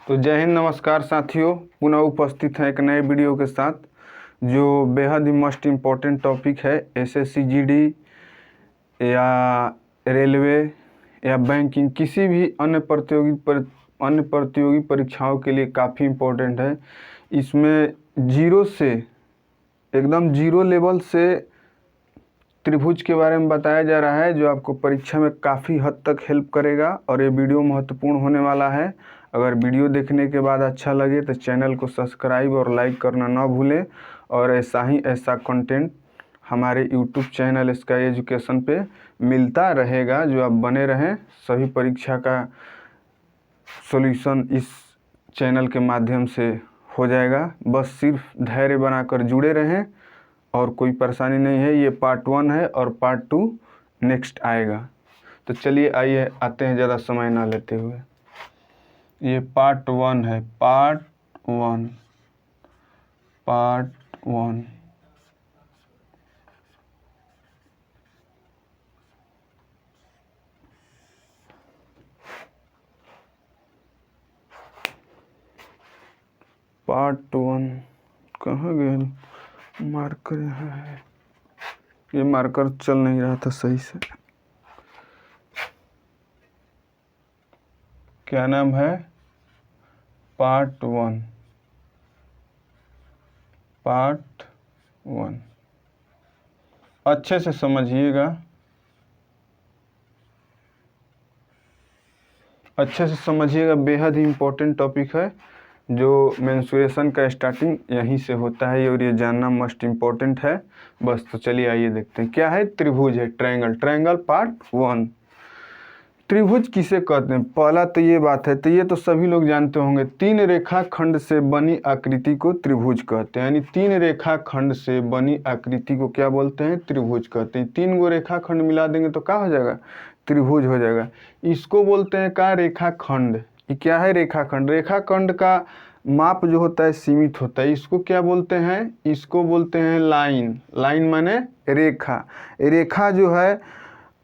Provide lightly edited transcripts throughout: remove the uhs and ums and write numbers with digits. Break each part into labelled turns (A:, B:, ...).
A: तो जय हिंद, नमस्कार साथियों, पुनः उपस्थित हैं एक नए वीडियो के साथ जो बेहद ही मोस्ट इम्पॉर्टेंट टॉपिक है। एसएससी जीडी या रेलवे या बैंकिंग, किसी भी अन्य प्रतियोगी परीक्षाओं के लिए काफ़ी इम्पोर्टेंट है। इसमें जीरो से एकदम जीरो लेवल से त्रिभुज के बारे में बताया जा रहा है, जो आपको परीक्षा में काफ़ी हद तक हेल्प करेगा और ये वीडियो महत्वपूर्ण होने वाला है। अगर वीडियो देखने के बाद अच्छा लगे तो चैनल को सब्सक्राइब और लाइक करना ना भूलें, और ऐसा कंटेंट हमारे यूट्यूब चैनल स्काई एजुकेशन पे मिलता रहेगा, जो आप बने रहें। सभी परीक्षा का सॉल्यूशन इस चैनल के माध्यम से हो जाएगा। बस सिर्फ धैर्य बनाकर जुड़े रहें और कोई परेशानी नहीं है। ये पार्ट 1 है और पार्ट 2 नेक्स्ट आएगा। तो चलिए आइए आते हैं, ज़्यादा समय ना लेते हुए। ये पार्ट 1 है, पार्ट 1। पार्ट 1 कहाँ गए? मार्कर यहाँ है, ये मार्कर चल नहीं रहा था सही से। क्या नाम है? पार्ट 1। पार्ट 1 अच्छे से समझिएगा, बेहद ही इम्पोर्टेंट टॉपिक है। जो मेंस्ट्रुएशन का स्टार्टिंग यहीं से होता है और ये जानना मस्ट इम्पोर्टेंट है। बस तो चलिए आइए देखते हैं क्या है। त्रिभुज है, ट्रायंगल पार्ट 1। त्रिभुज किसे कहते हैं? पहला तो ये बात है, तो ये तो सभी लोग जानते होंगे, 3 रेखाखंड से बनी आकृति को त्रिभुज कहते हैं। यानी 3 रेखाखंड से बनी आकृति को क्या बोलते हैं? त्रिभुज कहते हैं। 3 गो रेखाखंड मिला देंगे तो क्या हो जाएगा? त्रिभुज हो जाएगा। इसको बोलते हैं क्या? रेखाखंड। ये क्या है? रेखाखंड। रेखाखंड का माप जो होता है सीमित होता है। इसको क्या बोलते हैं? इसको बोलते हैं लाइन। लाइन माने रेखा। रेखा जो है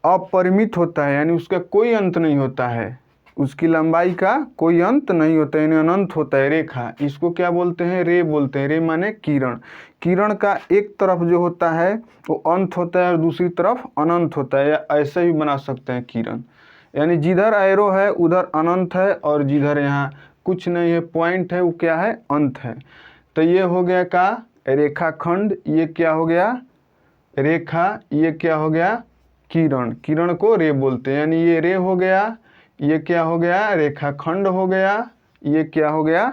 A: अपरिमित होता है, यानी उसका कोई अंत नहीं होता है, उसकी लंबाई का कोई अंत नहीं होता है, यानी अनंत होता है रेखा। इसको क्या बोलते हैं? रे बोलते हैं। रे माने किरण। किरण का एक तरफ जो होता है वो अंत होता है और दूसरी तरफ अनंत होता है, या ऐसे भी बना सकते हैं किरण। यानी जिधर एरो है उधर अनंत है, और जिधर यहाँ कुछ नहीं है, पॉइंट है, वो क्या है? अंत है। तो ये हो गया का रेखाखंड। ये क्या हो गया? रेखा। ये क्या हो गया? किरण। किरण को रे बोलते हैं। यानी ये रे हो गया, ये क्या हो गया? रेखाखंड हो गया, ये क्या हो गया?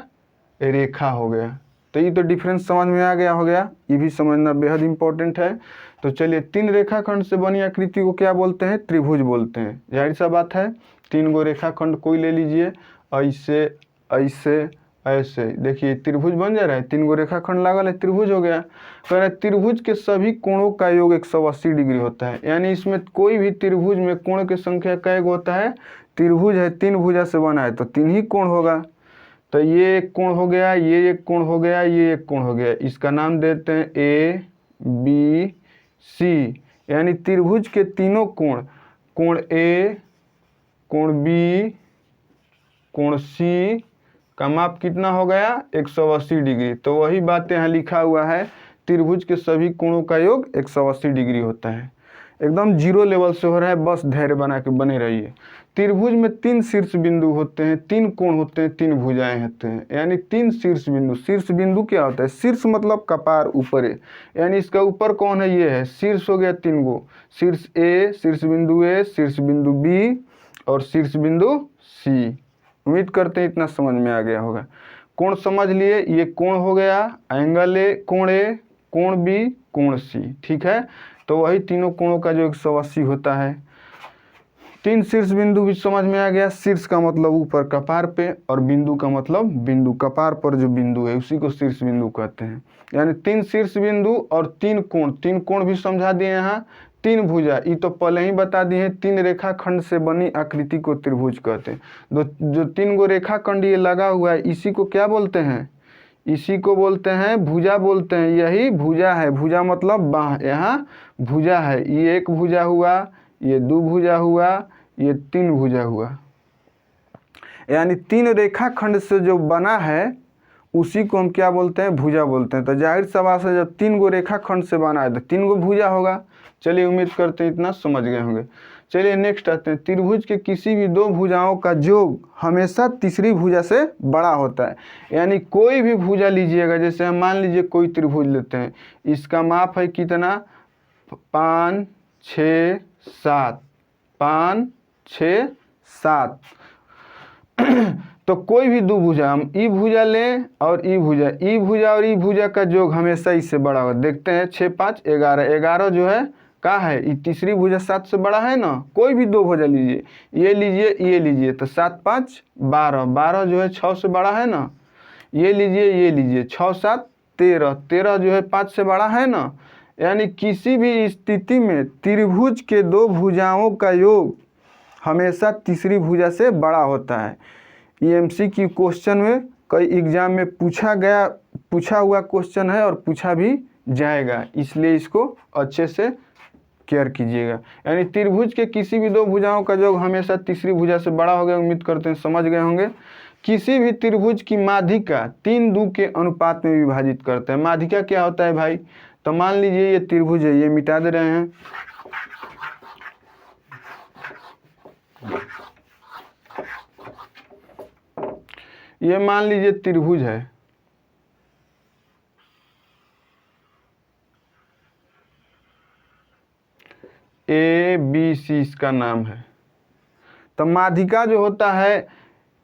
A: रेखा हो गया। तो ये तो डिफरेंस समझ में आ गया होगा, ये भी समझना बेहद इंपॉर्टेंट है। तो चलिए, 3 रेखाखंड से बनी आकृति को क्या बोलते हैं? त्रिभुज बोलते हैं। जाहिर सा बात है, 3 गो रेखाखंड कोई ले लीजिए, ऐसे ऐसे ऐसे, देखिए त्रिभुज बन जा रहा है। 3 गो रेखाखंड लागल है, त्रिभुज हो गया। कह रहा है त्रिभुज के सभी कोणों का योग 180 डिग्री होता है। यानी इसमें कोई भी त्रिभुज में कोण की संख्या कै गो होता है? त्रिभुज है, 3 भुजा से बना है तो 3 ही कोण होगा। तो ये एक कोण हो गया, ये एक कोण हो गया, ये एक कोण हो गया। इसका नाम देते हैं ए बी सी। यानी त्रिभुज के तीनों कोण, कोण ए, कोण बी, कोण सी का माप कितना हो गया? 180 डिग्री। तो वही बात यहाँ लिखा हुआ है, त्रिभुज के सभी कोणों का योग 180 डिग्री होता है। एकदम जीरो लेवल से हो रहा है, बस धैर्य बना के बने रहिए। त्रिभुज में 3 शीर्ष बिंदु होते हैं, 3 कोण होते हैं, 3 भुजाएं होते हैं। यानी 3 शीर्ष बिंदु। शीर्ष बिंदु क्या होता है? शीर्ष मतलब कपार, ऊपर है। यानी इसका ऊपर कौन है? ये है। शीर्ष हो गया 3 गो, शीर्ष ए, शीर्ष बिंदु ए, शीर्ष बिंदु बी और शीर्ष बिंदु सी। उम्मीद करते हैं इतना समझ में आ गया होगा। कोण समझ लिए, ये कोण हो गया, एंगल ए, कोण बी, कोण सी। ठीक है, तो वही तीनों कोणों का जो 180 होता है। 3 शीर्ष बिंदु भी समझ में आ गया। शीर्ष का मतलब ऊपर कपार पे, और बिंदु का मतलब बिंदु, कपार पर जो बिंदु है उसी को शीर्ष बिंदु कहते हैं। यानी 3 शीर्ष बिंदु और 3 कोण। 3 कोण भी समझा दिए यहाँ। 3 भुजा, ये तो पहले ही बता दिए। 3 रेखाखंड से बनी आकृति को त्रिभुज कहते हैं। जो 3 गो रेखाखंड ये लगा हुआ है, इसी को क्या बोलते हैं? इसी को बोलते हैं भुजा बोलते हैं। यही भुजा है। भुजा मतलब बाह, यहाँ भुजा है। ये एक भुजा हुआ, ये 2 भुजा हुआ, ये 3 भुजा हुआ। यानी 3 रेखाखंड से जो बना है उसी को हम क्या बोलते हैं, भुजा बोलते हैं। तो जाहिर सा बात है जब 3 गो रेखाखंड से बना है तो 3 गो भुजा होगा। चलिए उम्मीद करते हैं इतना समझ गए होंगे। चलिए नेक्स्ट आते हैं, त्रिभुज के किसी भी 2 भुजाओं का योग हमेशा तीसरी भुजा से बड़ा होता है। यानी कोई भी भुजा लीजिएगा, जैसे हम मान लीजिए कोई त्रिभुज लेते हैं, इसका माप है कितना, 5 6 7, 5 6 7। तो कोई भी 2 भुजा, हम ई भुजा लें और ई भुजा और ई भुजा का योग हमेशा इससे बड़ा होगा। देखते हैं 6 5 11, 11 जो है का है, ये तीसरी भुजा 7 से बड़ा है ना। कोई भी 2 भुजा लीजिए, ये लीजिए तो 7 5 12, 12 जो है 6 से बड़ा है ना। ये लीजिए 6 7 13, 13 जो है 5 से बड़ा है ना। यानी किसी भी स्थिति में त्रिभुज के 2 भुजाओं का योग हमेशा तीसरी भुजा से बड़ा होता है। EMCQ क्वेश्चन में कई एग्जाम में पूछा हुआ क्वेश्चन है और पूछा भी जाएगा, इसलिए इसको अच्छे से केयर कीजिएगा। यानी त्रिभुज के किसी भी 2 भुजाओं का योग हमेशा तीसरी भुजा से बड़ा होगा। उम्मीद करते हैं समझ गए होंगे। किसी भी त्रिभुज की माध्यिका 3 2 के अनुपात में विभाजित करते हैं। माध्यिका क्या होता है भाई, तो मान लीजिए ये त्रिभुज है, ये मिटा दे रहे हैं। ये मान लीजिए त्रिभुज है, ABC इसका नाम है। तो माध्यिका जो होता है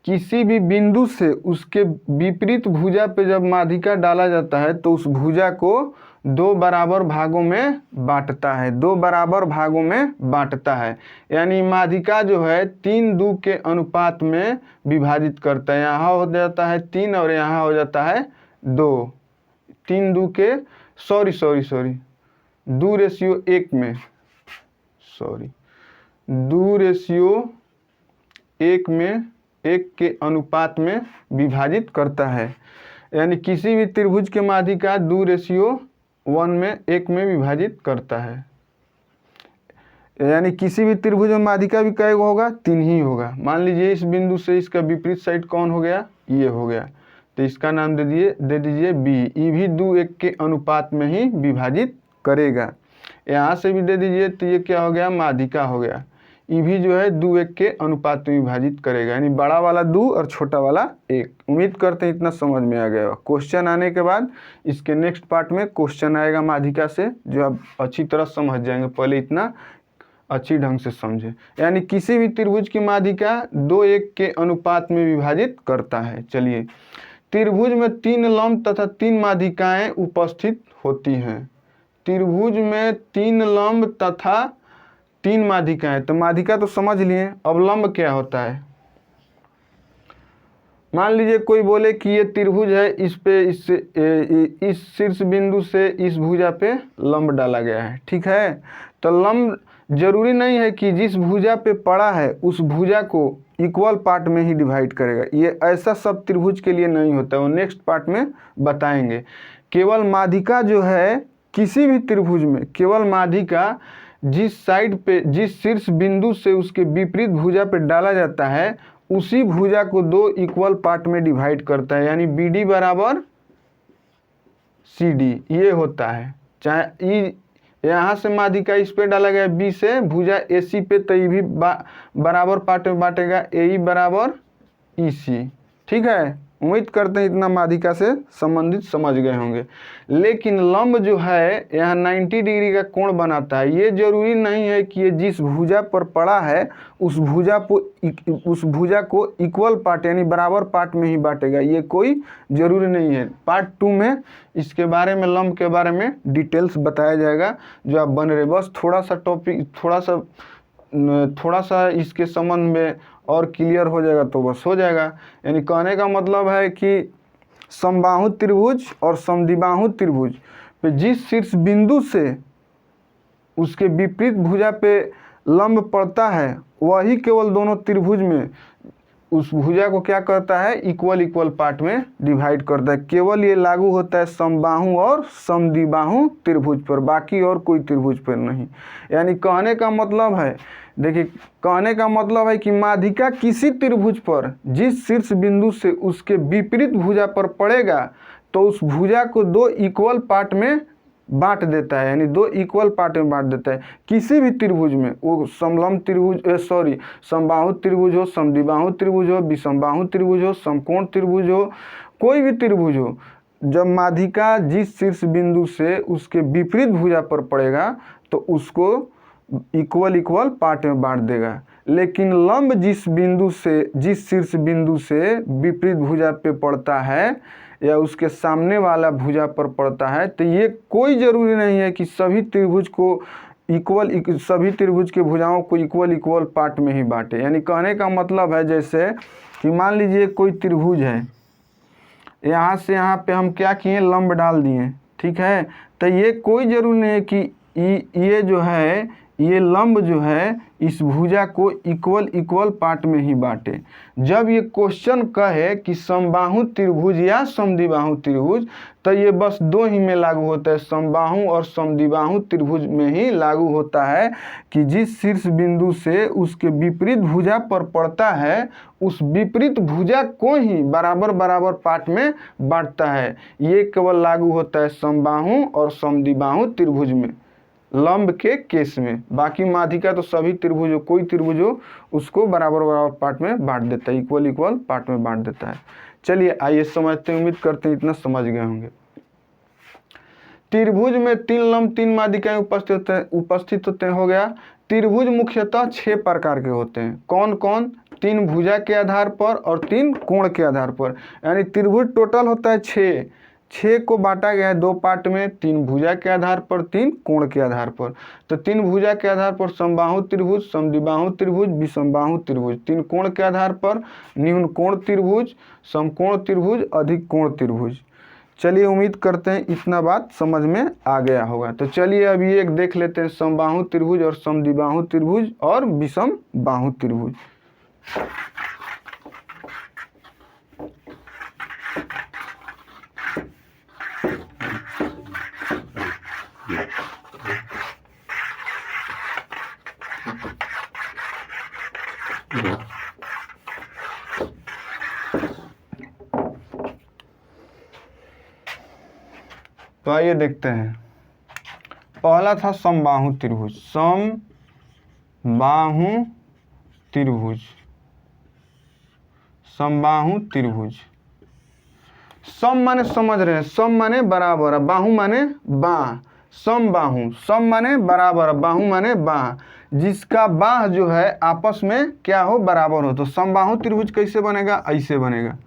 A: किसी भी बिंदु से उसके विपरीत भुजा पे जब माध्यिका डाला जाता है तो उस भुजा को 2 बराबर भागों में बांटता है, 2 बराबर भागों में बांटता है। यानी माध्यिका जो है 3 2 के अनुपात में विभाजित करता है। यहाँ हो जाता है 3 और यहाँ हो जाता है 2। 3 2 के 2 रेशियो 1 में 2 रेशियो 1 में 1 के अनुपात में विभाजित करता है। यानी किसी भी त्रिभुज के माध्यिका 2 रेशियो 1 में 1 में विभाजित करता है। यानी किसी भी त्रिभुज में माध्यिका भी कै होगा, 3 ही होगा। मान लीजिए इस बिंदु से इसका विपरीत साइड कौन हो गया, ये हो गया, तो इसका नाम दे दीजिए B। ये भी 2 1 के अनुपात में ही विभाजित करेगा। यहाँ से भी दे दीजिए, तो ये क्या हो गया, माध्यिका हो गया। ये भी जो है 2 1 के अनुपात में विभाजित करेगा। यानी बड़ा वाला 2 और छोटा वाला 1। उम्मीद करते हैं इतना समझ में आ गया। क्वेश्चन आने के बाद इसके नेक्स्ट पार्ट में क्वेश्चन आएगा माध्यिका से, जो आप अच्छी तरह समझ जाएंगे। पहले इतना अच्छी ढंग से समझे। यानी किसी भी त्रिभुज की माध्यिका 2 1 के अनुपात में विभाजित करता है। चलिए, त्रिभुज में 3 लंब तथा 3 माध्यिकाएं उपस्थित होती हैं। त्रिभुज में 3 लंब तथा 3 माध्यिकाएं। तो माध्यिका तो समझ लिए, अब लंब क्या होता है। मान लीजिए कोई बोले कि ये त्रिभुज है, इस पे इस शीर्ष बिंदु से इस भुजा पे लंब डाला गया है, ठीक है। तो लंब जरूरी नहीं है कि जिस भुजा पे पड़ा है उस भुजा को इक्वल पार्ट में ही डिवाइड करेगा। ये ऐसा सब त्रिभुज के लिए नहीं होता है, वो नेक्स्ट पार्ट में बताएंगे। केवल माध्यिका जो है किसी भी त्रिभुज में, केवल माध्यिका जिस साइड पे, जिस शीर्ष बिंदु से उसके विपरीत भुजा पे डाला जाता है उसी भुजा को 2 इक्वल पार्ट में डिवाइड करता है। यानी BD बराबर CD ये होता है। चाहे ई यहाँ से माध्यिका इस पे डाला गया B से भुजा AC पे, तो ये भी बराबर पार्ट में बांटेगा, AE बराबर EC, ठीक है। उम्मीद करते हैं इतना माध्यिका से संबंधित समझ गए होंगे। लेकिन लंब जो है यहाँ 90 डिग्री का कोण बनाता है। ये जरूरी नहीं है कि ये जिस भुजा पर पड़ा है उस भुजा को इक्वल पार्ट यानी बराबर पार्ट में ही बांटेगा, ये कोई जरूरी नहीं है। पार्ट 2 में इसके बारे में, लंब के बारे में डिटेल्स बताया जाएगा, जो आप बन रहे। बस थोड़ा सा टॉपिक, थोड़ा सा इसके संबंध में और क्लियर हो जाएगा तो बस हो जाएगा। यानी कहने का मतलब है कि समबाहु त्रिभुज और समद्विबाहु त्रिभुज पे जिस शीर्ष बिंदु से उसके विपरीत भुजा पे लंब पड़ता है वही केवल दोनों त्रिभुज में उस भुजा को क्या करता है, इक्वल पार्ट में डिवाइड करता है। केवल ये लागू होता है समबाहु और समद्विबाहु त्रिभुज पर, बाकी और कोई त्रिभुज पर नहीं। यानी कहने का मतलब है देखिए कहने का मतलब है कि माध्यिका किसी त्रिभुज पर जिस शीर्ष बिंदु से उसके विपरीत भुजा पर पड़ेगा तो उस भुजा को दो इक्वल पार्ट में बांट देता है, यानी दो इक्वल पार्ट में बांट देता है। किसी भी त्रिभुज में, वो समलंब त्रिभुज समबाहु त्रिभुज हो, समद्विबाहु त्रिभुज हो, विषमबाहु त्रिभुज हो, समकोण त्रिभुज हो, कोई भी त्रिभुज हो, जब माध्यिका जिस शीर्ष बिंदु से उसके विपरीत भुजा पर पड़ेगा तो उसको इक्वल पार्ट में बांट देगा। लेकिन लंब जिस शीर्ष बिंदु से विपरीत भुजा पे पड़ता है या उसके सामने वाला भुजा पर पड़ता है, तो ये कोई ज़रूरी नहीं है कि सभी त्रिभुज के भुजाओं को इक्वल पार्ट में ही बांटे। यानी कहने का मतलब है जैसे कि मान लीजिए कोई त्रिभुज है, यहाँ से यहाँ पे हम क्या किए, लंब डाल दिए, ठीक है। तो ये कोई ज़रूरी नहीं है कि ये जो है, ये लंब जो है इस भुजा को इक्वल पार्ट में ही बांटे। जब ये क्वेश्चन कहे कि समबाहु त्रिभुज या समद्विबाहु त्रिभुज, तो ये बस दो ही में लागू होता है, समबाहु और समद्विबाहु त्रिभुज में ही लागू होता है कि जिस शीर्ष बिंदु से उसके विपरीत भुजा पर पड़ता है उस विपरीत भुजा को ही बराबर पार्ट में बांटता है। ये केवल लागू होता है समबाहु और समद्विबाहु त्रिभुज में, लंब के केस में। बाकी माध्यिका तो सभी त्रिभुज हो, कोई त्रिभुज हो, उसको बराबर पार्ट में बांट देता है, इक्वल पार्ट में बांट देता है। चलिए आइए समझते हैं, उम्मीद करते हैं इतना समझ गए होंगे। त्रिभुज में तीन लंब तीन माध्यिकाएं उपस्थित होते हैं, हो गया। त्रिभुज मुख्यतः 6 प्रकार के होते हैं। कौन कौन? 3 भुजा के आधार पर और 3 कोण के आधार पर, यानी त्रिभुज टोटल होता है 6 को बांटा गया है 2 पार्ट में, 3 भुजा के आधार पर, 3 कोण के आधार पर। तो 3 भुजा के आधार पर समबाहु त्रिभुज, समद्विबाहु त्रिभुज, विषमबाहु त्रिभुज। 3 कोण के आधार पर न्यून कोण त्रिभुज, समकोण त्रिभुज, अधिक कोण त्रिभुज। चलिए उम्मीद करते हैं इतना बात समझ में आ गया होगा। तो चलिए अभी एक देख लेते हैं, समबाहु त्रिभुज और समद्विबाहु त्रिभुज और विषमबाहु त्रिभुज। तो आइए देखते हैं। पहला था समबाहु त्रिभुज, समबाहु त्रिभुज, समबाहु त्रिभुज। सम माने समझ रहे हैं, सम माने बराबर, बाहु माने बाह। समबाहु, सम माने बराबर, बाहु माने बाह, जिसका बाह जो है आपस में क्या हो, बराबर हो। तो समबाहु त्रिभुज कैसे बनेगा? ऐसे बनेगा,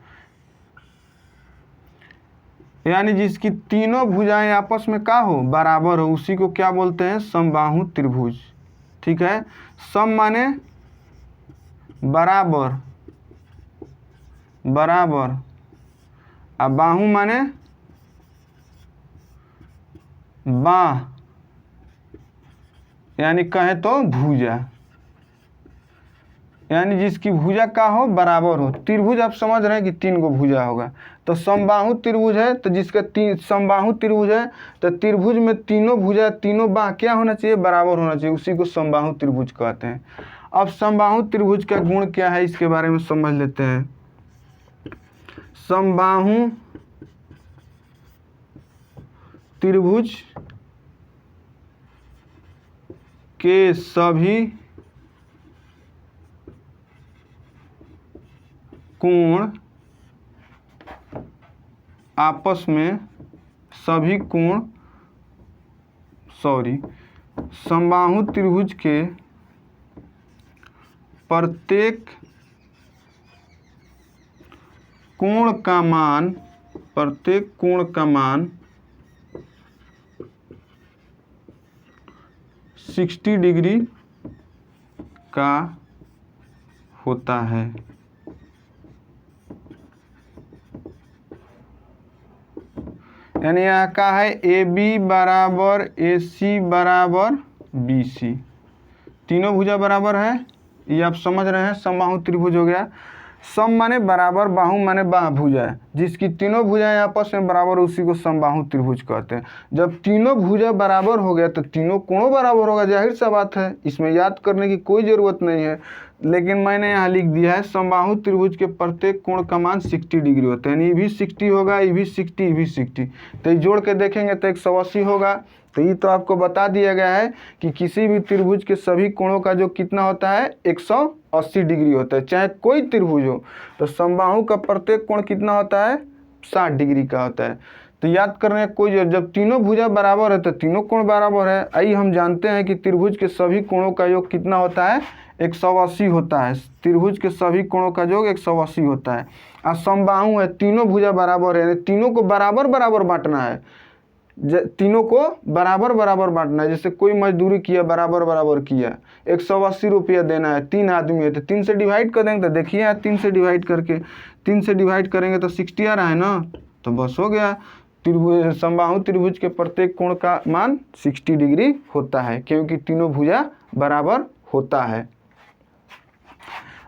A: यानी जिसकी तीनों भुजाएं आपस में क्या हो, बराबर हो, उसी को क्या बोलते हैं, समबाहु त्रिभुज। ठीक है। सम माने बराबर, अब बाहु माने बाह, यानी कहे तो भुजा, यानी जिसकी भुजा का हो, बराबर हो। त्रिभुज आप समझ रहे हैं कि 3 गो भुजा होगा। तो समबाहु त्रिभुज है, तो जिसका समबाहु त्रिभुज है, तो त्रिभुज में तीनों भुजा तीनों बाह क्या होना चाहिए, बराबर होना चाहिए, उसी को समबाहु त्रिभुज कहते हैं। अब समबाहु त्रिभुज का गुण क्या है, इसके बारे में समझ लेते हैं। समबाहु त्रिभुज के सभी कोण आपस में, समबाहु त्रिभुज के प्रत्येक कोण का मान 60 डिग्री का होता है। यानी यहाँ का है AB बराबर AC बराबर BC, तीनों भुजा बराबर है, ये आप समझ रहे हैं, समबाहु त्रिभुज हो गया। सम माने बराबर, बाहु माने बाहुभुजा, जिसकी तीनों भुजाएं आपस में बराबर उसी को समबाहु त्रिभुज कहते हैं। जब तीनों भुजा बराबर हो गया तो तीनों कोणों बराबर होगा, जाहिर सा बात है, इसमें याद करने की कोई ज़रूरत नहीं है। लेकिन मैंने यहाँ लिख दिया है समबाहु त्रिभुज के प्रत्येक कोण का मान 60 डिग्री होता है, यानी ये भी 60 होगा, ये भी 60, ये भी 60, तो ये जोड़ के देखेंगे तो 180 होगा। तो ये तो आपको बता दिया गया है कि किसी भी त्रिभुज के सभी कोणों का जो कितना होता है 180 डिग्री होता है, चाहे कोई त्रिभुज हो। तो समबाहु का प्रत्येक कोण कितना होता है 60 डिग्री का होता है। तो याद करने का कोई जब तीनों भुजा बराबर है तो तीनों कोण बराबर है। आइए हम जानते हैं कि त्रिभुज के सभी कोणों का योग कितना होता है 180 होता है। त्रिभुज के सभी कोणों का योग 180 होता है। और समबाहु है, तीनों भुजा बराबर है, तीनों को बराबर बराबर बांटना है, तीनों को बराबर बराबर बांटना है। जैसे कोई मजदूरी किया, बराबर बराबर किया, 180 रुपया देना है, 3 आदमी है तो 3 से डिवाइड कर देंगे। तो देखिए यार 3 से डिवाइड करके, 3 से डिवाइड करेंगे तो 60 आ रहा है ना, तो बस हो गया। त्रिभुज समबाहु त्रिभुज के प्रत्येक कोण का मान 60 डिग्री होता है, क्योंकि तीनों भुजा बराबर होता है।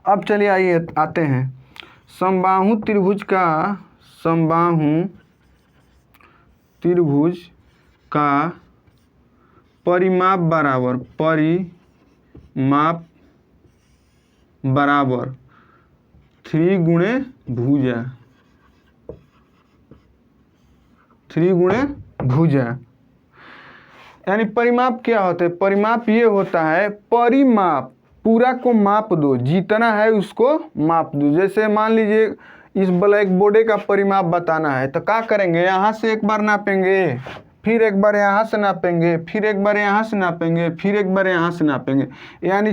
A: अब चलिए आइए आते हैं समबाहु त्रिभुज का, समबाहु त्रिभुज का परिमाप बराबर, परिमाप बराबर 3 गुणे भुजा, 3 गुणे भुजा। यानी परिमाप क्या होता है? परिमाप ये होता है, परिमाप पूरा को माप दो, जितना है उसको माप दो। जैसे मान लीजिए इस ब्लैक बोर्ड का परिमाप बताना है तो क्या करेंगे, यहाँ से एक बार नापेंगे, फिर एक बार यहाँ से नापेंगे, फिर एक बार यहाँ से नापेंगे, फिर एक बार यहाँ से नापेंगे, यानी